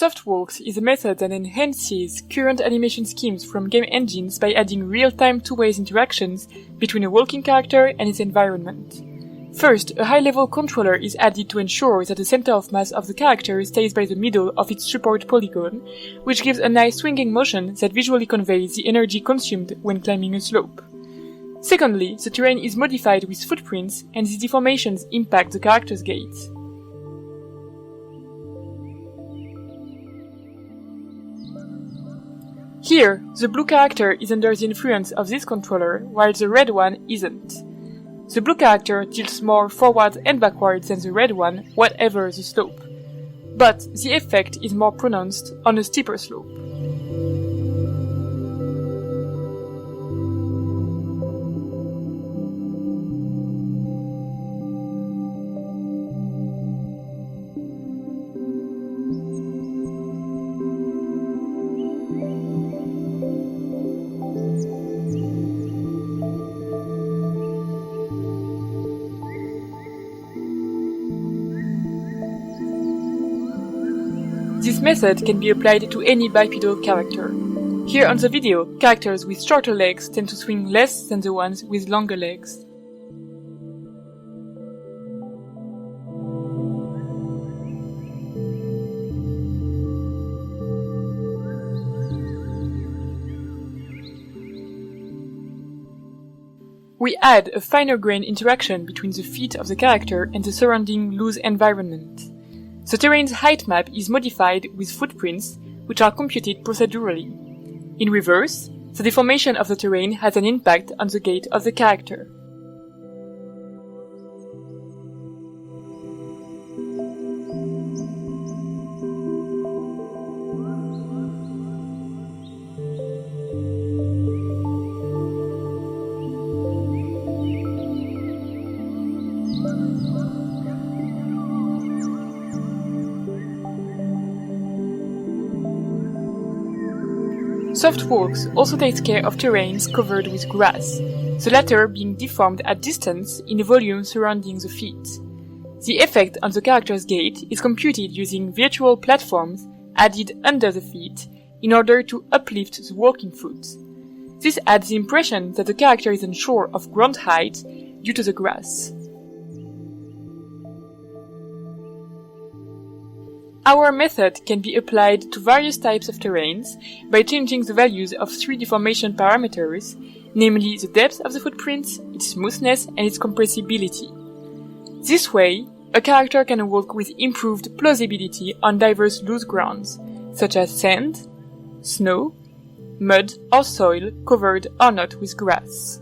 Softwalks is a method that enhances current animation schemes from game engines by adding real-time two-way interactions between a walking character and its environment. First, a high-level controller is added to ensure that the center of mass of the character stays by the middle of its support polygon, which gives a nice swinging motion that visually conveys the energy consumed when climbing a slope. Secondly, the terrain is modified with footprints, and these deformations impact the character's gait. Here, the blue character is under the influence of this controller, while the red one isn't. The blue character tilts more forward and backwards than the red one, whatever the slope. But the effect is more pronounced on a steeper slope. This method can be applied to any bipedal character. Here on the video, characters with shorter legs tend to swing less than the ones with longer legs. We add a finer grained interaction between the feet of the character and the surrounding loose environment. The terrain's height map is modified with footprints, which are computed procedurally. In reverse, the deformation of the terrain has an impact on the gait of the character. Softwalks also takes care of terrains covered with grass, the latter being deformed at distance in a volume surrounding the feet. The effect on the character's gait is computed using virtual platforms added under the feet in order to uplift the walking foot. This adds the impression that the character is unsure of ground height due to the grass. Our method can be applied to various types of terrains by changing the values of three deformation parameters, namely the depth of the footprints, its smoothness, and its compressibility. This way, a character can walk with improved plausibility on diverse loose grounds, such as sand, snow, mud, or soil covered or not with grass.